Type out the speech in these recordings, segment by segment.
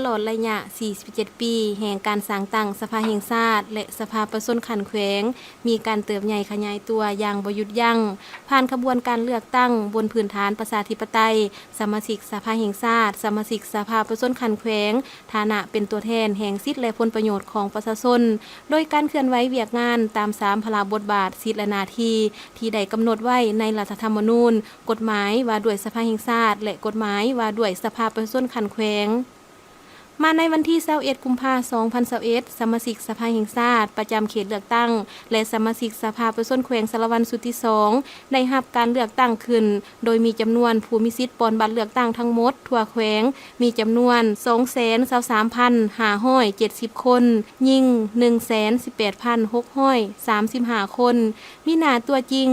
ลอดระยะ 47 ปี แห่งการสร้างตั้งสภาแห่งชาติและสภาประชาชนขันแขวงมีการเติบใหญ่ขยายตัวอย่างบ่หยุดยั้งผ่านขบวนการเลือกตั้งบนพื้นฐานประชาธิปไตยสมาชิกสภาแห่งชาติสมาชิกสภาประชาชนขันแขวงฐานะเป็นตัวแทนแห่งสิทธิและผลประโยชน์ของประชาชนโดยการเคลื่อนไหวเวียกงานตาม3พระบทบาทสิทธิและหน้าที่ที่ได้กำหนดไว้ในรัฐธรรมนูญกฎหมายว่าด้วยสภาแห่งชาติและกฎหมายว่าด้วยสภาประชาชนขันแขวงมาในวันที่21กุมภาพันธ์2021สมาชิกสภาแห่งชาติประจำเขตเลือกตั้งและสมาชิกสภาประชาชนแขวงสารวัตรสุทธิ2ได้รับการเลือกตั้งขึ้นโดยมีจำนวนผู้มีสิทธิ์ปอนบัตรเลือกตั้งทั้งหมดทั่วแขวงมีจำนวน 223,570 คนยิง 118,635 คนมีหน้าตัวจริง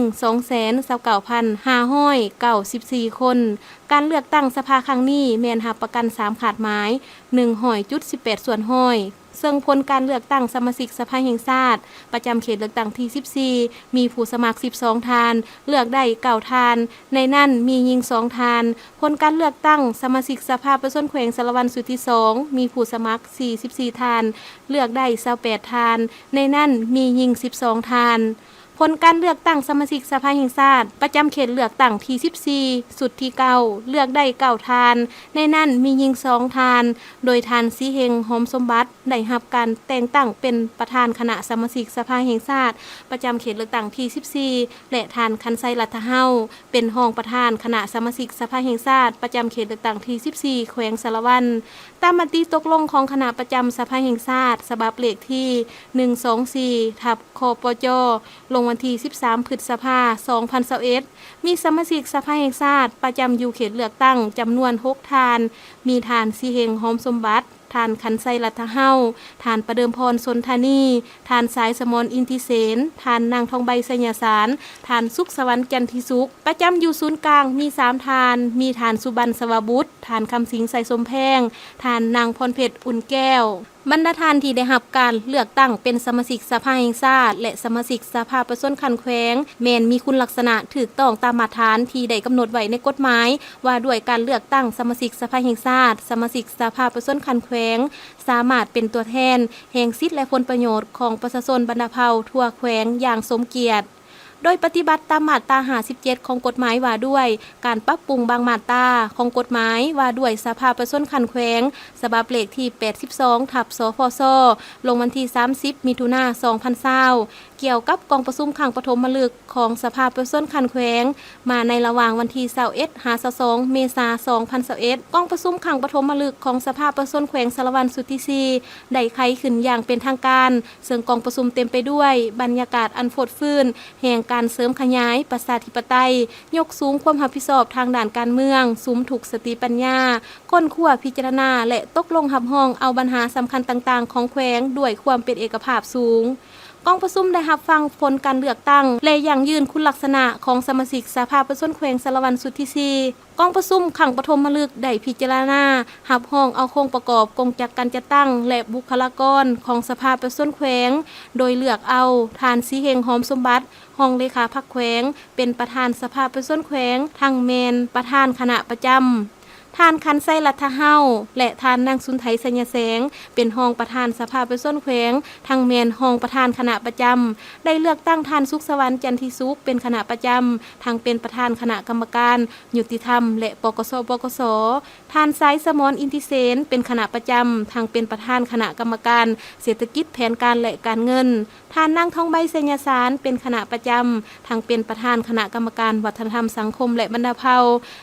229,594 คนการเลือกตั้งสภาครั้งนี้แม่นรับประกัน3ขาดหมาย100.18 ส่วนห้อยซึ่งผลการเลือกตั้งสมาชิกสภาแห่งชาติประจำเขตเลือกตั้งที่14มีผู้สมัคร12ทานเลือกได้9ทานในนั้นมียิง2ทานผลการเลือกตั้งสมาชิกสภาประชาชนแขวงสารวัตรสุทธิ2มีผู้สมัคร44ทานเลือกได้28ทานในนั้นมียิง12ทานผลการเลือกตั้งสมาชิกสภาแห่งชาติประจำเขตเลือกตั้งที่14สุดที่9เลือกได้9ทานในนั้นมียิง2ทานโดยทานสีเฮงหอมสมบัติได้รับการแต่งตั้งเป็นประธานคณะสมาชิกสภาแห่งชาติประจำเขตเลือกตั้งที่14และทานคันไซรัฐเฮาเป็นรองประธานคณะสมาชิกสภาแห่งชาติประจำเขตเลือกตั้งที่14แขวงสารวัตรตามมติตกลงของคณะประจำสภาแห่งชาติฉบับเลขที่124/คปจลงวันที่13พฤษภาคม2021มีสมาชิกสภาแห่งชาติประจำอยู่เขตเลือกตั้งจำนวน6ทานมีทานสีเฮงหอมสมบัติทานคันไซรัฐเฮาทานประเดิมพรสนธานีทานสายสมรอินทิเสนทานนางทองใบสัญญาสารทานสุขสวรรค์จันทิสุขประจำอยู่ศูนย์กลางมี3ทานมีทานสุบรรณสวบุตรทานคำสิงใส่สมแพงทานนางพรเพชรอุ่นแก้วบรรดาทานที่ได้รับการเลือกตั้งเป็นสมาชิกสภาแห่งชาติและสมาชิกสภาประชาชนขันแขวงแม้นมีคุณลักษณะถูกต้องตามมาตรฐานที่ได้กำหนดไว้ในกฎหมายว่าด้วยการเลือกตั้งสมาชิกสภาแห่งชาติสมาชิกสภาประชาชนขันแขวงสามารถเป็นตัวแทนแห่งสิทธิและผลประโยชน์ของประชาชนบรรดาเผ่าทั่วแขวงอย่างสมเกียรติโดยปฏิบัติตามมาตรา57ของกฎหมายว่าด้วยการปรับปรุงบางมาตราของกฎหมายว่าด้วยสภาประชาชนขันแขวงฉบับเลขที่82/สพสลงวันที่30มิถุนายน2020เกี่ยวกับกองประชุมครั้งปฐมฤกษ์ของสภาประชาชนขันแขวงมาในระหว่างวันที่21-22เมษายน2021กองประชุมครั้งปฐมฤกษ์ของสภาประชาชนแขวงสารวัตรสุทธิ4ได้ไขขึ้นอย่างเป็นทางการซึ่งกองประชุมเต็มไปด้วยบรรยากาศอันโฟดฟื้นแห่งการเสริมขยายประชาธิปไตยยกสูงความรับผิดชอบทางด้านการเมืองสุมถูกสติปัญญาค้นคว้าพิจารณาและตกลงรับรองเอาปัญหาสำคัญต่างๆของแขวงด้วยความเป็นเอกภาพสูงกองประชุมได้รับฟังผลการเลือกตั้งและยังยืนคุณลักษณะของสมาชิกสภาประชาชนแขวงสารวัตรสุทธิ4กองประชุมครั้งปฐมฤกษ์ได้พิจารณารับรองเอาโครงประกอบกงจักรการจัดตั้งและบุคลากรของสภาประชาชนแขวงโดยเลือกเอาทานสีเฮงหอมสมบัติรองเลขาพรรคแขวงเป็นประธานสภาประชาชนแขวงทั้งแมนประธานคณะประจำทานคันไซรัฐเฮาและทานนางสุนไทยสัญญาแสงเป็นรองประธานสภาประชาชนแขวงทั้งแมนรองประธานคณะประจำได้เลือกตั้งทานสุขสวรรค์จันทิสุขเป็นคณะประจำทั้งเป็นประธานคณะกรรมการยุติธรรมและปกสทานสายสมรอินทิเสนเป็นคณะประจำทั้งเป็นประธานคณะกรรมการเศรษฐกิจแผนการและการเงินทานนางทองใบสัญญาสารเป็นคณะประจำทั้งเป็นประธานคณะกรรมการวัฒนธรรมสังคมและบรรดาเผ่า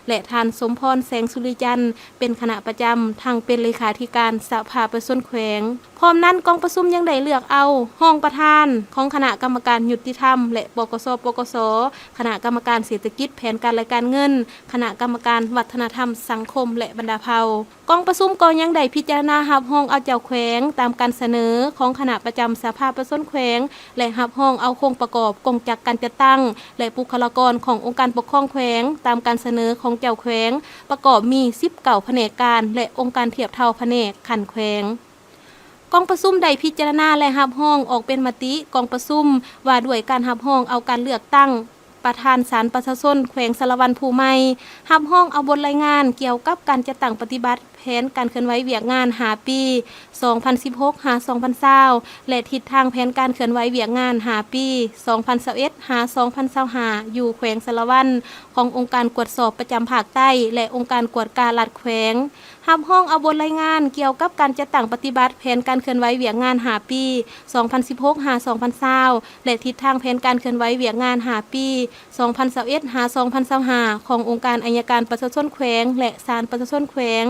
และทานสมพรแสงสุริจันทร์เป็นคณะประจำทั้งเป็นเลขาธิการสภาประชาชนแขวงพร้อมนั้นกองประชุมยังได้เลือกเอารองประธานของคณะกรรมการยุติธรรมและปกสคณะกรรมการเศรษฐกิจแผนการและการเงินคณะกรรมการวัฒนธรรมสังคมและบรรดาเผ่ากองประชุมก็ยังได้พิจารณารับรองเอาเจ้าแขวงตามการเสนอของคณะประจำสภาประชาชนแขวงและรับรองเอาโครงประกอบกงจักรการจัดตั้งและบุคลากรขององค์การปกครองแขวงตามการเสนอของเจ้าแขวงประกอบมี19แผนกการและองค์การเทียบเท่าแผนกขันแขวงกองประชุมได้พิจารณาและรับรองออกเป็นมติกองประชุมว่าด้วยการรับรองเอาการเลือกตั้งป ประธานศาลประชาชนแขวงสารวันภูไม้รับห้องเอาบทรายงานเกี่ยวกับการจัดตั้งปฏิบัติแผนการเคลื่อนไหวเวียกงาน5 ปี 2016 หา 2020 และทิศทางแผนการเคลื่อนไหวเวียกงาน5 ปี 2021 หา 2025 อยู่แขวงสารวันขององค์การกวดสอบประจำภาคใต้และองค์การกวดการลัดแขวงรับห้องเอาบทรายงานเกี่ยวกับการจัดตั้งปฏิบัติแผนการเคลื่อนไหวเวียกงาน5 ปี 2016 หา 2020 และทิศทางแผนการเคลื่อนไหวเวียกงาน5 ปี 2021 หา 2025 ขององค์การอัยการประชาชนแขวงและศาลประชาชนแขวง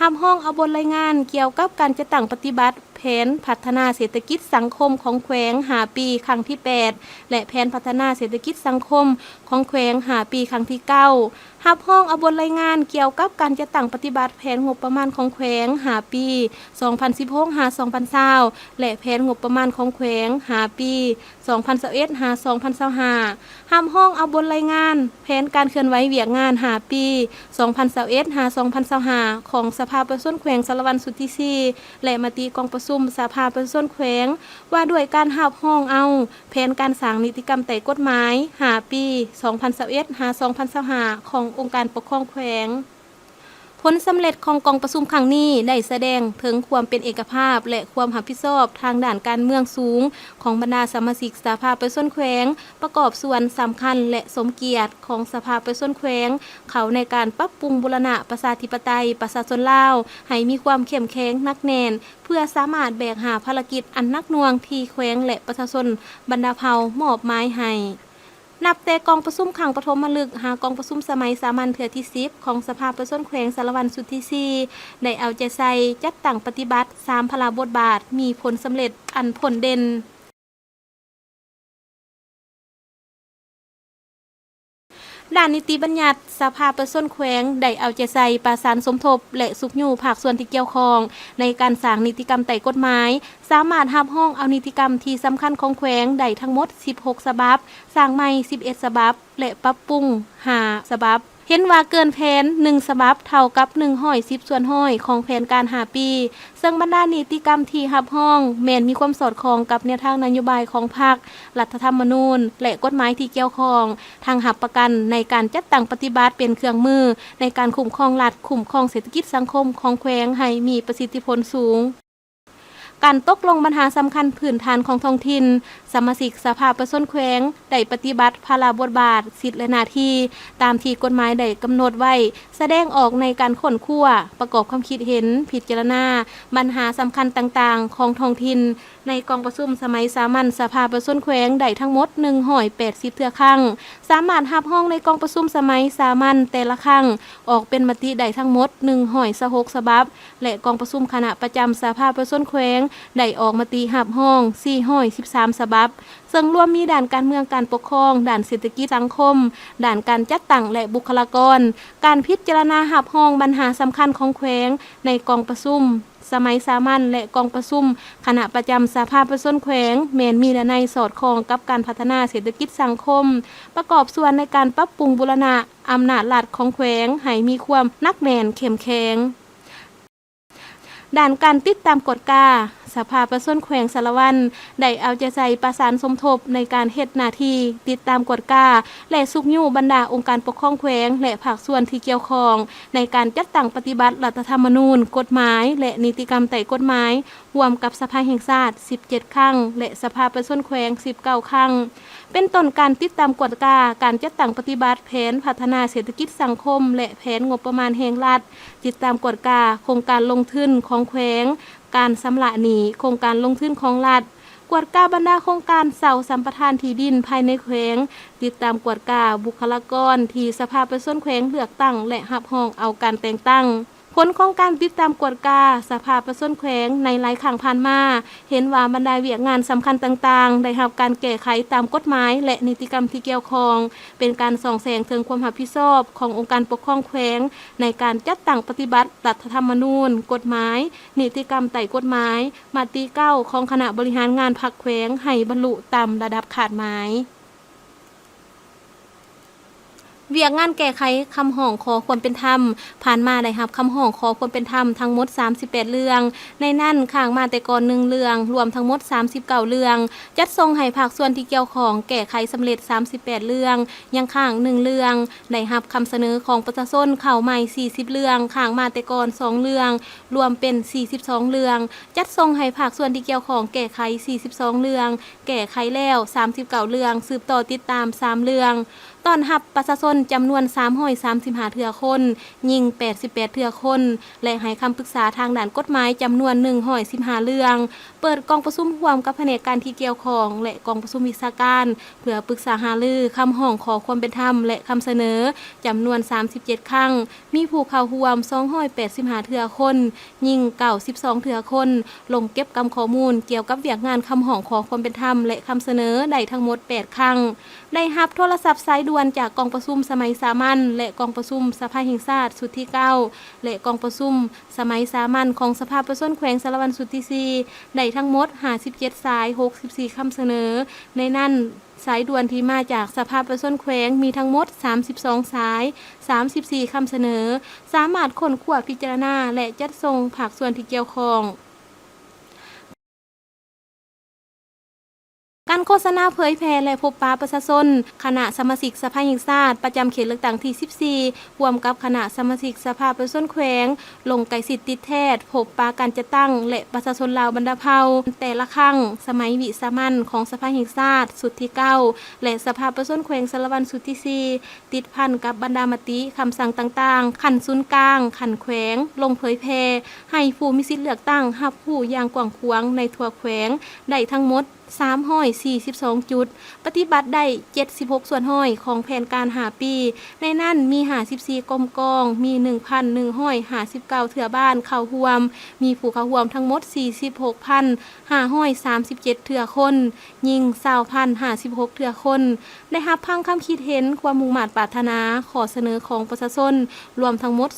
รับห้องเอาบทรายงานเกี่ยวกับการจัดตั้งปฏิบัติแผนพัฒนาเศรษฐกิจสังคมของแขวง5 ปีครั้งที่ 8 และแผนพัฒนาเศรษฐกิจสังคมของแขวง5 ปีครั้งที่ 9 รับห้องเอาบทรายงานเกี่ยวกับการจัดตั้งปฏิบัติแผนงบประมาณของแขวง5 ปี 2016 หา 2020 และแผนงบประมาณของแขวง5 ปี 2021 หา 2025 รับห้องเอาบทรายงานแผนการเคลื่อนไหวเวียกงาน5 ปี 2021 หา 2025 ของสภาประชาชนแขวงสารวันสุทธิซีและมติกองประชุมสภาประชาชนแขวงว่าด้วยการรับห้องเอาแผนการสร้างนิติกรรมแต่กฎหมาย5 ปี 2021 หา 2025 ขององค์การปกครองแขวงผลสำเร็จของกองประชุมครั้งนี้ได้แสดงถึงความเป็นเอกภาพและความรับผิดชอบทางด้านการเมืองสูงของบรรดาสมาชิกสภาประชาชนแขวงประกอบส่วนสำคัญและสมเกียรติของสภาประชาชนแขวงเขาในการปรับปรุงบูรณะประชาธิปไตยประชาชนลาวให้มีความเข้มแข็งหนักแน่นเพื่อสามารถแบกหาภารกิจอันหนักหน่วงที่แขวงและประชาชนบรรดาเผ่ามอบหมายให้นับแต่กองประชุมครั้งปฐมฤกษ์หากองประชุมสมัยสามัญเทื่อที่ 10 ของสภาประชาชนแขวงสารวันสุทธิซีได้เอาใจใส่จัดตั้งปฏิบัติ3พลาบทบาทมีผลสำเร็จอันผลเด่นด้านนิติบัญญัติสภาประชาชนแขวงได้เอาใจใส่ประสานสมทบและสุขอยู่ภาคส่วนที่เกี่ยวข้องในการสร้างนิติกรรมใต้กฎหมายสามารถรับห้องเอานิติกรรมที่สำคัญของแขวงได้ทั้งหมด16 ฉบับสร้างใหม่11 ฉบับและปรับปรุง5 ฉบับเห็นว่าเกินแผน1 ฉบับเท่ากับ110 ส่วนห้อยของแผนการ5 ปีซึ่งบรรดานิติกรรมที่รับห้องแม้นมีความสอดคล้องกับแนวทางนโยบายของพรรครัฐธรรมนูญและกฎหมายที่เกี่ยวข้องทางรับประกันในการจัดตั้งปฏิบัติเป็นเครื่องมือในการคุ้มครองรัฐคุ้มครองเศรษฐกิจสังคมของแขวงให้มีประสิทธิผลสูงการตกลงปัญหาสำคัญพื้นฐานของท้องถิ่นสมาชิกสภาประชาชนแขวงได้ปฏิบัติภาระบทบาทสิทธิและหน้าที่ตามที่กฎหมายได้กำหนดไว้แสดงออกในการค้นคว้าประกอบความคิดเห็นพิจารณาปัญหาสำคัญต่างๆของท้องถิ่นในกองประชุมสมัยสามัญสภาประชาชนแขวงได้ทั้งหมด180 เทื่อครั้งสามารถรับห้องในกองประชุมสมัยสามัญแต่ละครั้งออกเป็นมติได้ทั้งหมด126 ฉบับและกองประชุมคณะประจำสภาประชาชนแขวงได้ออกมติรับห้อง413 ฉบับซึ่งรวมมีด้านการเมืองการปกครองด้านเศรษฐกิจสังคมด้านการจัดตั้งและบุคลากรการพิจารณารับห้องปัญหาสำคัญของแขวงในกองประชุมสมัยสามัญและกองประชุมคณะประจำสภาประชาชนแขวงแม้นมีในสอดคล้องกับการพัฒนาเศรษฐกิจสังคมประกอบส่วนในการปรับปรุงบูรณะอำนาจรัฐของแขวงให้มีความหนักแน่นเข้มแข็งด้านการติดตามกฎกาสภาประชาชนแขวงสารวันได้เอาใจใส่ประสานสมทบในการเฮ็ดหน้าที่ติดตามกฎกาและสุขอยู่บรรดาองค์การปกครองแขวงและภาคส่วนที่เกี่ยวข้องในการจัดตั้งปฏิบัติรัฐธรรมนูญกฎหมายและนิติกรรมใต้กฎหมายรวมกับสภาแห่งชาติ17 ครั้งและสภาประชาชนแขวง19 ครั้งเป็นต้นการติดตามกฎกาการจัดตั้งปฏิบัติแผนพัฒนาเศรษฐกิจสังคมและแผนงบประมาณแห่งรัฐติดตามกฎกาโครงการลงทุนของแขวงการชำระหนี้โครงการลงทุนของรัฐกวดกาบรรดาโครงการเสาสัมปทานที่ดินภายในแขวงติดตามกวดกาบุคลากรที่สภาประชาชนแขวงเลือกตั้งและรับรองเอาการแต่งตั้งผลของการติดตามกวดกาสภาประชาชนแขวงในหลายครั้งผ่านมาเห็นว่าบรรดาเวียกงานสำคัญต่างๆได้รับการแก้ไขตามกฎหมายและนิติกรรมที่เกี่ยวข้องเป็นการส่องแสงถึงความรับผิดชอบขององค์การปกครองแขวงในการจัดตั้งปฏิบัติรัฐธรรมนูญกฎหมายนิติกรรมใต้กฎหมายมาตรา9ของคณะบริหารงานพรรคแขวงให้บรรลุตามระดับขาดหมาย เวียกงานแก้ไขคำห้องขอความเป็นธรรมผ่านมาได้รับคำห้องขอความเป็นธรรมทั้งหมด38เรื่องในนั้นข้างมาแต่ก่อน1เรื่องรวมทั้งหมด39เรื่องจัดส่งให้ภาคส่วนที่เกี่ยวข้องแก้ไขสำเร็จ38เรื่องยังข้าง1เรื่องได้รับคำเสนอของประชาชนเข้าใหม่40เรื่องข้างมาแต่ก่อน2เรื่องรวมเป็น42เรื่องจัดส่งให้ภาคส่วนที่เกี่ยวข้องแก้ไข42เรื่องแก้ไขแล้ว39เรื่องสืบต่อติดตาม3เรื่องตอนรับประชาชนจำนวน335เทื่อคนยิง88เทื่อคนและให้คำปรึกษาทางด้านกฎหมายจำนวน115เรื่องเปิดกองประชุมร่วมกับแผนกการที่เกี่ยวข้องและกองประชุมวิชาการเพื่อปรึกษาหารือคำห้องขอความเป็นธรรมและคำเสนอจำนวน37ครั้งมีผู้เข้าร่วม285เทื่อคนยิง92เทื่อคนลงเก็บกำข้อมูลเกี่ยวกับเวียกงานคำห้องขอความเป็นธรรมและคำเสนอได้ทั้งหมด8ครั้งได้รับโทรศัพท์สายด่วนจากกองประชุมสมัยสามัญและกองประชุมสภาแห่งชาติสุดที่9และกองประชุมสมัยสามัญของสภาประชาชนแขวงสารวัตรสุดที่4ได้ทั้งหมด57สาย64คำเสนอในนั้นสายด่วนที่มาจากสภาประชาชนแขวงมีทั้งหมด32สาย34คำเสนอสามารถค้นคว้าพิจารณาและจัดส่งภาคส่วนที่เกี่ยวข้องการโฆษณาเผยแพร่และพบปะประชาชนคณะสมาชิกสภาแห่งชาติประจำเขตเลือกตั้งที่14ร่วมกับคณะสมาชิกสภาประชาชนแขวงลงไกสิทธิ์ติดแทศพบปะการจัดตั้งและประชาชนลาวบรรดาเผ่าแต่ละครั้งสมัยวิสามัญของสภาแห่งชาติสุดที่9และสภาประชาชนแขวงสารวัตรสุดที่4ติดพันกับบรรดามติคำสั่งต่างๆขั้นศูนย์กลางขั้นแขวงลงเผยแพร่ให้ผู้มีสิทธิเลือกตั้งรับรู้อย่างกว้างขวางในทั่วแขวงได้ทั้งหมด342จุดปฏิบัติได้76ส่วนห้อยของแผนการ5ปีในนั้นมี54กรมกองมี 1,159 เถื่อบ้านเข้าร่วมมีผู้เข้าร่วมทั้งหมด 46,537 เถื่อคนยิง 20,056 เถื่อคนได้รับพังคำคิดเห็นความมุ่งมั่นปรารถนาขอเสนอของประชาชนรวมทั้งหมด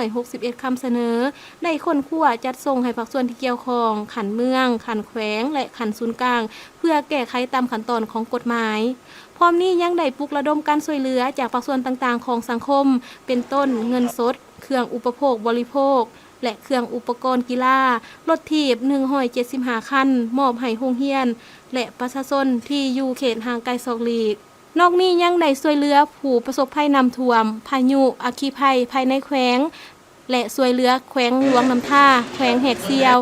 261คำเสนอได้ค้นคว้าจัดส่งให้ภาคส่วนที่เกี่ยวข้องขันเมืองขันแขวงและขันศูนย์กลางเพื่อแก้ไขตามขั้นตอนของกฎหมายพร้อมนี้ยังได้ปลุกระดมการช่วยเหลือจากภาคส่วนต่างๆของสังคมเป็นต้นเงินสดเครื่องอุปโภคบริโภคและเครื่องอุปกรณ์กีฬารถถีบ175คันมอบให้โรงเรียนและประชาชนที่อยู่เขตห่างไกลศอกหลีกนอกนี้ยังได้ช่วยเหลือผู้ประสบภัยน้ำท่วมพายุอัคคีภัยภายในแขวงและช่วยเหลือแขวงหลวงน้ำท่าแขวงแหกเซียว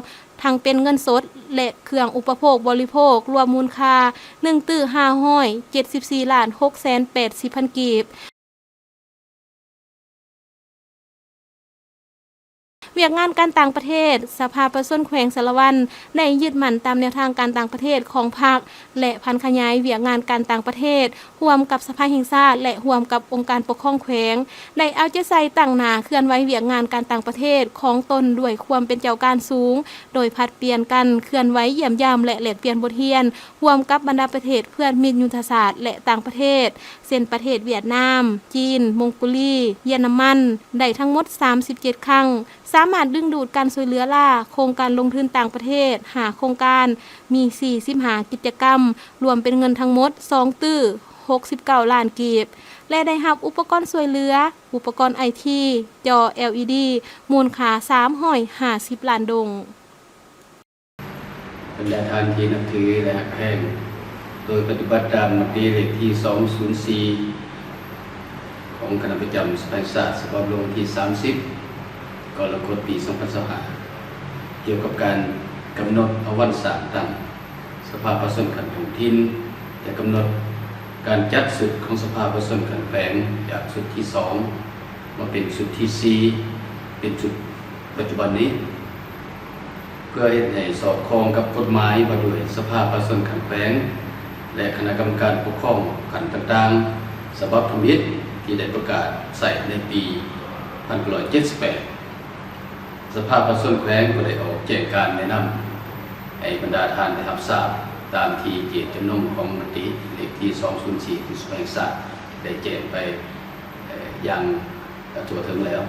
ทั้งเป็นเงินสดและเครื่องอุปโภคบริโภครวมมูลค่า1,574,680,000 กีบเวียกงานการต่างประเทศสภาประชาชนแขวงสารวัตรได้ยึดมั่นตามแนวทางการต่างประเทศของพรรคและพันขยายเวียกงานการต่างประเทศร่วมกับสภาแห่งชาติและร่วมกับองค์การปกครองแขวงได้เอาใจใส่ตั้งหน้าเคลื่อนไหวเวียกงานการต่างประเทศของตนด้วยความเป็นเจ้าการสูงโดยผัดเปลี่ยนกันเคลื่อนไหวเยี่ยมยามและแลกเปลี่ยนบทเรียนร่วมกับบรรดาประเทศเพื่อนมิตรยุทธศาสตร์และต่างประเทศเช่นประเทศเวียดนามจีนมองโกลีเยอรมันได้ทั้งหมด37ครั้งสามารถดึงดูดการช่วยเหลือล่าโครงการลงทุนต่างประเทศหาโครงการมี45กิจกรรมรวมเป็นเงินทั้งหมด69ล้านกีบและได้รับอุปกรณ์ช่วยเหลืออุปกรณ์ IT จอ LED มูลค่า350ล้านดงบรรดาท่านที่นับถือและแพงโดยปฏิบัติตามมติเลขที่204ของคณะประจำสภาศาสตร์ฉบับลงที่30กรกฎาคมปี2025เกี่ยวกับการกำหนดอวันศาสตร์ตั้งสภาประชาชนขันท้องถิ่นและกำหนดการจัดสุดของสภาประชาชนขันแขวงจากสุดที่2มาเป็นสุดที่4เป็นจุดปัจจุบันนี้เพื่อให้สอดคล้องกับกฎหมายว่าด้วยสภาประชาชนขันแขวงและคณะกรรมการปกครองขันต่างๆฉบับธรรมยิตที่ได้ประกาศใส่ในปี1978สภาประชาชนแขวงก็ได้ออกแจ้งการแนะนำให้บรรดาท่านได้รับทราบตามที่เจตจำนงของมติเลขที่204ที่สภาแห่งชาติได้แจ้งไปอย่างทั่วถึงแล้ว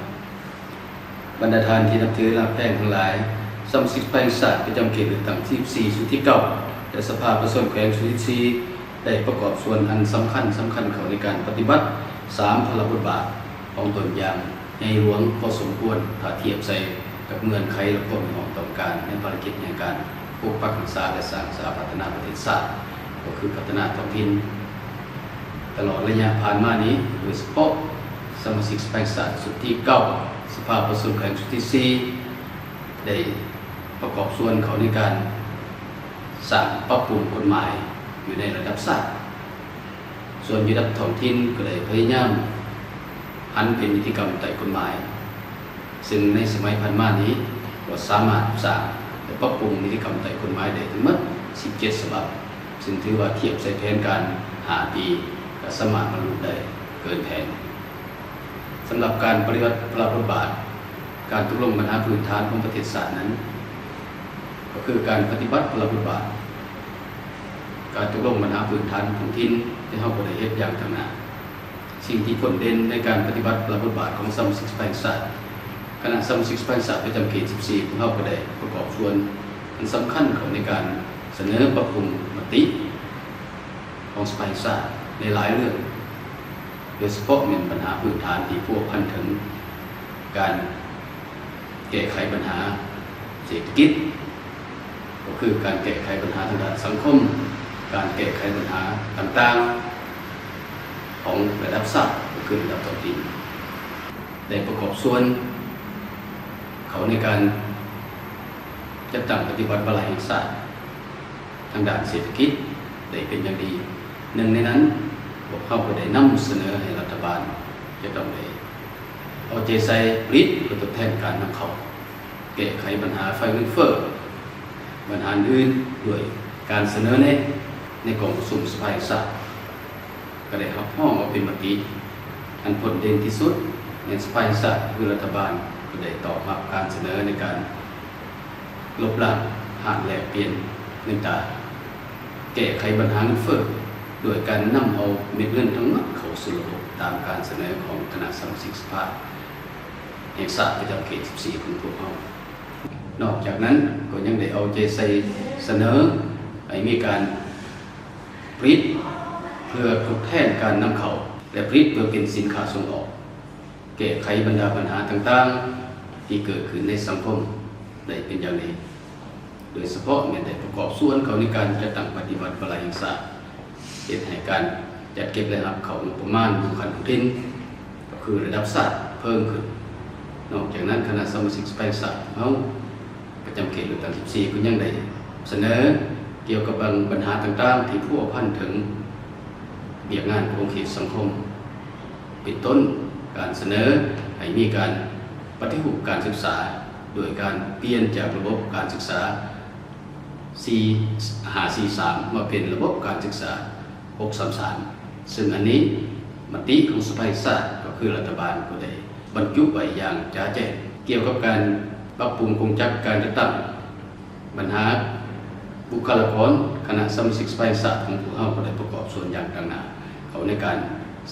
บรรดาท่านที่นับถือและแพงทั้งหลายสมาชิกสภาแห่งชาติประจำเขตเลือกตั้งที่14สุดที่9และสภาประชาชนแขวงสุดที่4ได้ประกอบส่วนอันสำคัญเขาในการปฏิบัติ 3พลบทบาทของตนอย่างในหลวงพอสมควรถ้าเทียบใส่กับเงื่อนไขและความเหมาะต้องการในภารกิจในการปกปักรักษาและสร้างสาพัฒนาประเทศชาติก็คือพัฒนาท้องถิ่นตลอดระยะผ่านมานี้โดยเฉพาะสมาชิกสภาแห่งชาติสุดที่9สภาประชุมแห่งสุดที่4ได้ประกอบส่วนเขาในการสร้างปรับปรุงกฎหมายอยู่ในระดับชาติส่วนระดับท้องถิ่นก็ได้พยายามหันเป็นนิติกรรมใต้กฎหมายซึ่งในสมัยผ่านมานี้ก็สามารถสร้างและปรับปรุงนิติกรรมใต้กฎหมายได้ถึงหมด17ฉบับซึ่งถือว่าเทียบใส่แผนการ5 ปีก็สามารถบรรลุได้เกินแผนสำหรับการปฏิวัติพระบทบาทการตกลงปัญหาพื้นฐานของประเทศชาตินั้นก็คือการปฏิบัติพระบทบาทการตกลงปัญหาพื้นฐานของถิ่นที่เฮาบ่ได้เฮ็ดอย่างต่างหน้าสิ่งที่ผลเด่นในการปฏิบัติพระบทบาทของสมาชิกสภาแห่งชาติคณะสมาชิกสภาแห่งชาติประจำเขต14ของเฮาก็ได้ประกอบส่วนอันสำคัญของในการเสนอปรับปรุงมติของสภาแห่งชาติในหลายเรื่องโดยเฉพาะเป็นปัญหาพื้นฐานที่พัวพันถึงการแก้ไขปัญหาเศรษฐกิจก็คือการแก้ไขปัญหาทางด้านสังคมการแก้ไขปัญหาต่างๆของระดับชาติก็คือระดับท้องถิ่นได้ประกอบส่วนเขาในการจัดตั้งปฏิบัติวาระแห่งชาติทางด้านเศรษฐกิจได้เป็นอย่างดีหนึ่งในนั้นพวกเขาก็ได้นำเสนอให้รัฐบาลจะต้องได้เอาใจใส่ผลิตเพื่อทดแทนการนำเข้าแก้ไขปัญหาไฟเงินเฟ้อปัญหาอื่นด้วยการเสนอในกองประชุมสภาแห่งชาติก็ได้รับห้องเอาเป็นมติอันผลเด่นที่สุดในสภาแห่งชาติคือรัฐบาลก็ได้ตอบรับการเสนอในการลบล้างหารแลกเปลี่ยนเงินตราแก้ไขปัญหาเงินเฟ้อโดยการนำเอาเม็ดเงินทั้งหมดเข้าสู่ระบบตามการเสนอของคณะสมาชิกสภาแห่งชาติประจำเขต14ของพวกเรานอกจากนั้นก็ยังได้เอาใจใส่เสนอให้มีการผลิตเพื่อทดแทนการนำเข้าและผลิตเพื่อเป็นสินค้าส่งออกแก้ไขบรรดาปัญหาต่างๆที่เกิดขึ้นในสังคมได้เป็นอย่างดีโดยเฉพาะได้ประกอบส่วนเขาในการจัดตั้งปฏิบัติวาระแห่งชาติเหตุให้การจัดเก็บและรับเข้างบประมาณบุคคลท้องถิ่นก็คือระดับชาติเพิ่มขึ้นนอกจากนั้นคณะสมาชิกสภาแห่งชาติเฮาประจำเขตเลือกตั้ง14ก็ยังได้เสนอเกี่ยวกับบางปัญหาต่างๆที่พัวพันถึงเบียกงานของเขตสังคมเป็นต้นการเสนอให้มีการปฏิรูปการศึกษาโดยการเปลี่ยนจากระบบการศึกษา543มาเป็นระบบการศึกษา633ซึ่งอันนี้มติของสภาแห่งชาติก็คือรัฐบาลก็ได้บรรจุไว้อย่างจ๋าแจ้งเกี่ยวกับการปรับปรุงโครงจักรการจัดตั้งปัญหาบุคลากรคณะสมาชิกสภาแห่งชาติของพวกเราก็ได้ประกอบส่วนอย่างต่างหน้าเขาในการ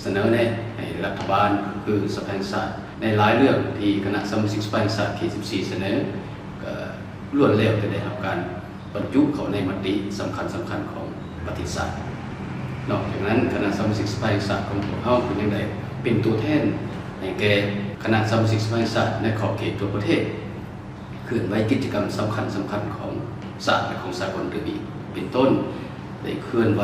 เสนอแนะให้รัฐบาลคือสภาแห่งชาติในหลายเรื่องที่คณะสมาชิกสภาแห่งชาติเขต14เสนอก็ล้วนแล้วแต่ได้รับการบรรจุเขาในมติสำคัญของประเทศชาตินอกจากนั้นคณะสมาชิกสภาแห่งชาติของพวกเราก็ยังได้เป็นตัวแทนในแก่คณะสมาชิกสภาแห่งชาติในขอบเขตทั่วประเทศเคลื่อนไหวกิจกรรมสำคัญของศาสตร์และของสากลกระบี่เป็นต้นได้เคลื่อนไหว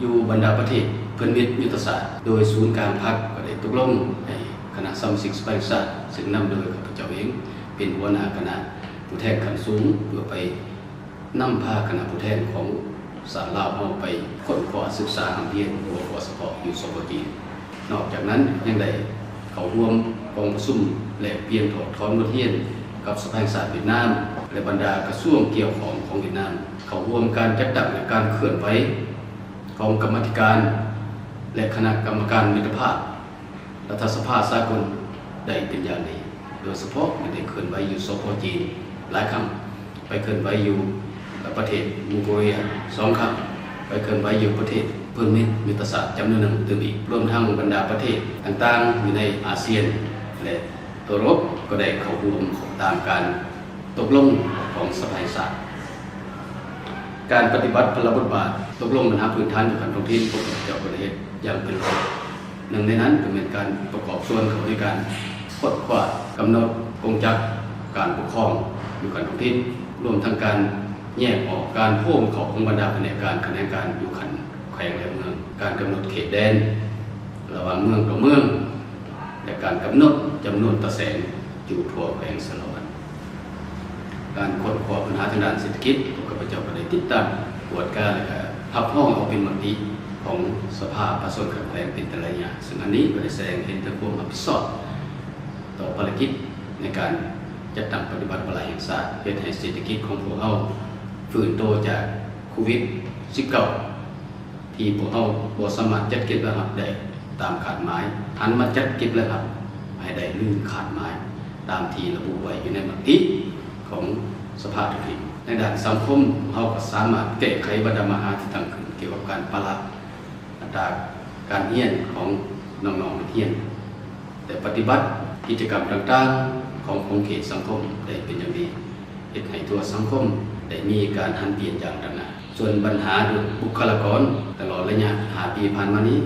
อยู่บรรดาประเทศเพื่อนมิตรยุทธศาสตร์โดยศูนย์กลางพรรคก็ได้ตกลงให้คณะสมาชิกสภาแห่งชาติซึ่งนำโดยข้าพเจ้าเองเป็นหัวหน้าคณะผู้แทนขั้นสูงเพื่อไปนำพาคณะผู้แทนของสารลาวเอาไปค้นคว้าศึกษาหาเรียนหรือว่าสปอยู่สปจีนนอกจากนั้นยังได้เข้าร่วมกองประชุมแลกเปลี่ยนถอดถอนบทเรียนกับสภาแห่งชาติเวียดนามและบรรดากระทรวงเกี่ยวของเวียดนามเข้าร่วมการจัดตั้งและการเคลื่อนไหวของกรรมาธิการและคณะกรรมการมิตรภาพรัฐสภาสากลได้เป็นอย่างดีโดยเฉพาะไม่ได้เคลื่อนไหวอยู่สปจีนหลายครั้งไปเคลื่อนไหวอยู่ประเทศมองโกเลีย2 ครั้งไปเคลื่อนไหวอยู่ประเทศเพื่อนมิตรยุทธศาสตร์จำนวนหนึ่งตื่นอีกรวมทั้งบรรดาประเทศต่างๆอยู่ในอาเซียนและตัวรบก็ได้เข้าร่วมตามการตกลงของสภาแห่งชาติการปฏิบัติพลบทบาทตกลงปัญหาพื้นฐานอยู่กันท้องถิ่นพวกเจ้าประเทศอย่างเป็นระบบ หนึ่งในนั้นก็เป็นการประกอบส่วนของการกดขวดกำหนดกงจักรการปกครองอยู่กันท้องถิ่นรวมทั้งการแยกออกการโค้งของบรรดาแผนการอยู่ขันแขวงและเมืองการกำหนดเขตแดนระหว่างเมืองต่อเมืองและการกำหนดจำนวนตะแสงอยู่ทั่วแขวงสารวัตรการค้นคว้าปัญหาทางด้านเศรษฐกิจข้าพเจ้าก็ได้ติดตามตรวจการและพับห้องเอาเป็นมติของสภาประชาชนแขวงเป็นแต่ละอย่างซึ่งอันนี้ก็ได้แสดงเห็นถึงความรับผิดชอบต่อภารกิจในการจัดตั้งปฏิบัติวาระแห่งชาติเพื่อให้เศรษฐกิจของพวกเราฟื้นตัวจากโควิด-19 ที่พวกเราบ่สามารถจัดเก็บระหับได้ตามขาดหมายหันมาจัดเก็บระหับให้ได้ลื่นขาดหมายตามที่ระบุไว้อยู่ในมติของสภาธุรกิจในด้านสังคมเราก็สามารถแก้ไขปัญหาที่ตั้งขึ้นเกี่ยวกับการปรับอัตราการเรียนของน้องๆนักเรียนแต่ปฏิบัติกิจกรรมต่างๆของเขตสังคมได้เป็นอย่างดีเฮ็ดให้ทั่วสังคมได้มีการหันเปลี่ยนอย่างต่างหน้าส่วนปัญหาเรื่องบุคลากรตลอดระยะ5 ปีผ่านมานี้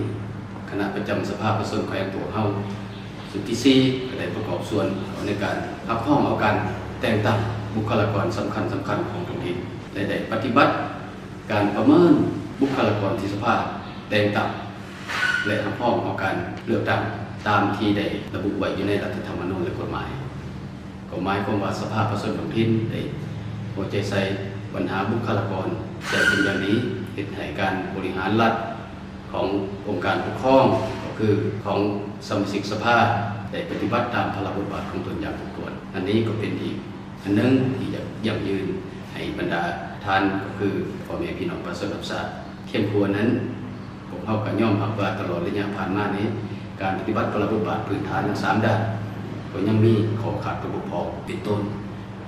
คณะประจำสภาประชาชนแขวงพวกเราสุดที่4ก็ได้ประกอบส่วนในการรับห้องเอาการแต่งตั้งบุคลากรสำคัญของท้องถิ่นและได้ปฏิบัติการประเมินบุคลากรที่สภาแต่งตั้งและรับห้องเอาการเลือกตั้งตามที่ได้ระบุไว้อยู่ในรัฐธรรมนูญและกฎหมายความว่าสภาประชาชนท้องถิ่นได้หัวใจใส่ปัญหาบุคลากรแต่เป็นอย่างนี้เฮ็ดให้การบริหารรัฐขององค์การปกครองก็คือของสมาชิกสภาได้ปฏิบัติตามพระบทบาทของตนอย่างถูกต้องอันนี้ก็เป็นอีกอันนึงที่จะยั่งยืนให้บรรดาท่านก็คือพ่อแม่พี่น้องประชาชนรับทราบเข้มข้นนั้นผมเฮาก็ย่อมรับว่าตลอดระยะผ่านมานี้การปฏิบัติพระบทบาทพื้นฐานทั้ง3ด้านก็ยังมีข้อขาดตกบกพร่องเป็นต้น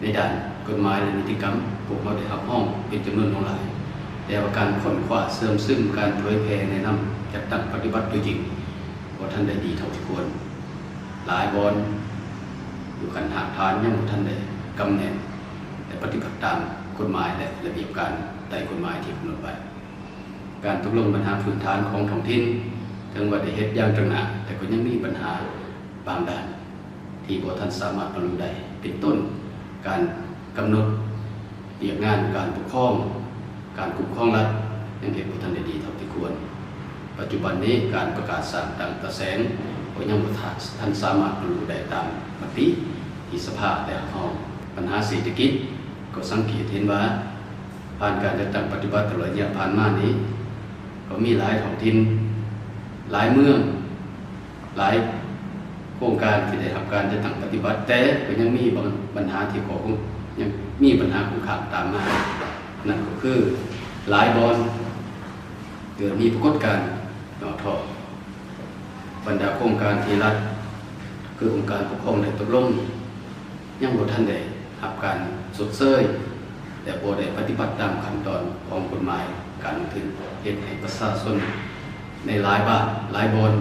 ในด้านกฎหมายและนิติกรรมพวกเราได้รับห้องเป็นจำนวนหลายแต่ว่าการค้นคว้าเสริมซึ่งการเผยแพร่แนะนำจัดตั้งปฏิบัติโดยจริงบ่ทันได้ดีเท่าที่ควรหลายบอนอยู่กันหากฐานยังบ่ทันได้กำแหน่งและปฏิบัติตามกฎหมายและระเบียบการใต้กฎหมายที่กำหนดไว้การตกลงปัญหาพื้นฐานของท้องถิ่นถึงว่าได้เฮ็ดอย่างตระหนักแต่ก็ยังมีปัญหาบางด้านที่บ่ทันสามารถบรรลุได้เป็นต้นการกำหนดเรียกงานการปกครองการคุ้มครองรัฐยังเฮ็ดบ่ทันได้ดีเท่าที่ควรปัจจุบันนี้การประกาศสร้างตั้งตะแสงก็ยังบ่ทันสามารถบรรลุได้ตามมติที่สภาได้รับรองปัญหาเศรษฐกิจก็สังเกตเห็นว่าผ่านการจัดตั้งปฏิบัติตลอดระยะผ่านมานี้ก็มีหลายท้องถิ่นหลายเมืองหลายโครงการที่ได้รับการจัดตั้งปฏิบัติแต่ก็ยังมีบางปัญหาที่ยังมีปัญหาคุ้มค่าตามมานั่นก็คือหลายบอนเกิดมีปรากฏการณ์ย่อท้อบรรดาโครงการที่รัฐคือองค์การปกครองได้ตกลงยังบ่ทันได้รับการชดเชยแต่บ่ได้ปฏิบัติตามขั้นตอนของกฎหมายการลงทุนเฮ็ดให้ประชาชนในหลายบ้านหลายบอน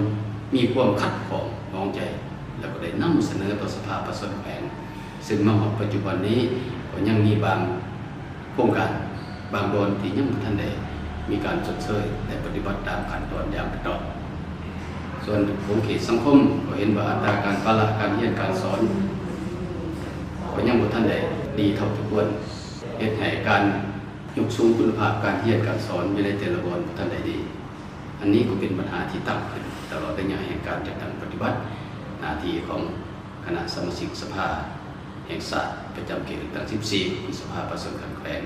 มีความขัดข้องมองใจแล้วก็ได้นำเสนอต่อสภาประชาชนแขวงซึ่งมาถึงปัจจุบันนี้ก็ยังมีบางโครงการบางบอนที่ยังบ่ทันได้มีการชดเชยและปฏิบัติตามขั้นตอนอย่างถูกต้องส่วนของเขตสังคมก็เห็นว่าอัตราการปรับการเรียนการสอนก็ยังบ่ทันได้ดีเท่าที่ควรเฮ็ดให้การยกสูงคุณภาพการเรียนการสอนอยู่ในแต่ละบอนบ่ทันได้ดีอันนี้ก็เป็นปัญหาที่ตั้งขึ้นตลอดระยะแห่งการจัดตั้งปฏิบัติหน้าที่ของคณะสมาชิกสภาแห่งชาติประจำเขตเลือกตั้ง14ของสภาประชาชนแขวง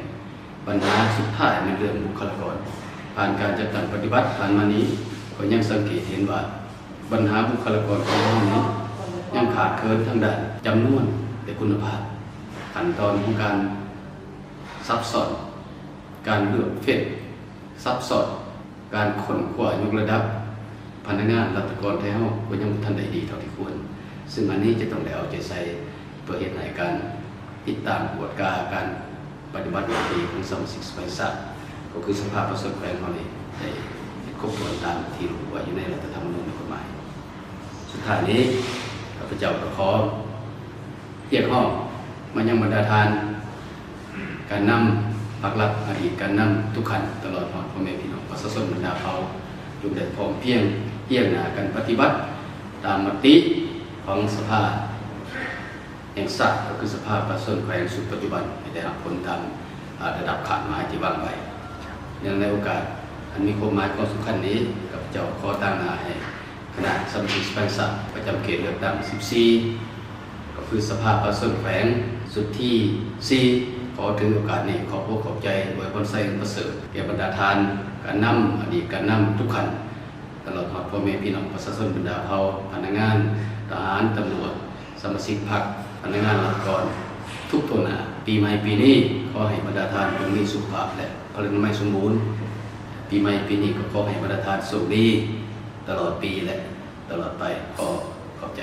ปัญหาสุดท้ายในเรื่องบุคลากรผ่านการจัดตั้งปฏิบัติผ่านมานี้ก็ยังสังเกตเห็นว่าปัญหาบุคลากรของเรานี้ยังขาดเคินทางด้านจำนวนและคุณภาพขั้นตอนของการซับซ้อนการเลือกเฟ้นซับซ้อนการขนขวายกระดับพนักงานรัฐกรไทยเฮาก็ยังบ่ทันได้ดีเท่าที่ควรซึ่งอันนี้จะต้องได้เอาใจใส่เพื่อเฮ็ดให้การติดตามกวดกาการปฏิบัติหน้าที่ของสมาชิกสภาชาติก็คือสภาประชาชนแขวงเฮานี่ได้ครบถ้วนตามที่ระบุไว้อยู่ในรัฐธรรมนูญและกฎหมายสุดท้ายนี้ข้าพเจ้าก็ขอเรียกร้องมายังบรรดาท่านการนำภาครัฐอดีตการนำทุกขั้นตลอดพ่อแม่พี่น้องประชาชนบรรดาเขา จงได้พร้อมเพรียงเพียงหน้ากันปฏิบัติตามมติของสภาแห่งชาติก็คือสภาประชาชนแขวงสุดปัจจุบันให้ได้รับผลตามระดับขาดหมายที่วางไว้ในโอกาสอันมีความหมายความสำคัญนี้กับเจ้าขอตั้งหน้าให้คณะสมาชิกสภาชาติประจำเขตเลือกตั้ง14ก็คือสภาประชาชนแขวงสุดที่4ขอถือโอกาสนี้ขอบคุณขอบใจโดยคนใส่ประเสริฐแก่บรรดาทานการนำอดีตการนำทุกขันตลอดหอดพ่อแม่พี่น้องประชาชนบรรดาเผ่าพนักงานทหารตำรวจสมาชิกพรรคพนักงานราชการทุกตัวหน้าปีใหม่ปีนี้ขอให้บรรดาทานจงมีสุขภาพและพลานามัยสมบูรณ์ปีใหม่ปีนี้ก็ขอให้บรรดาทานสุขดีตลอดปีและตลอดไปขอบใจ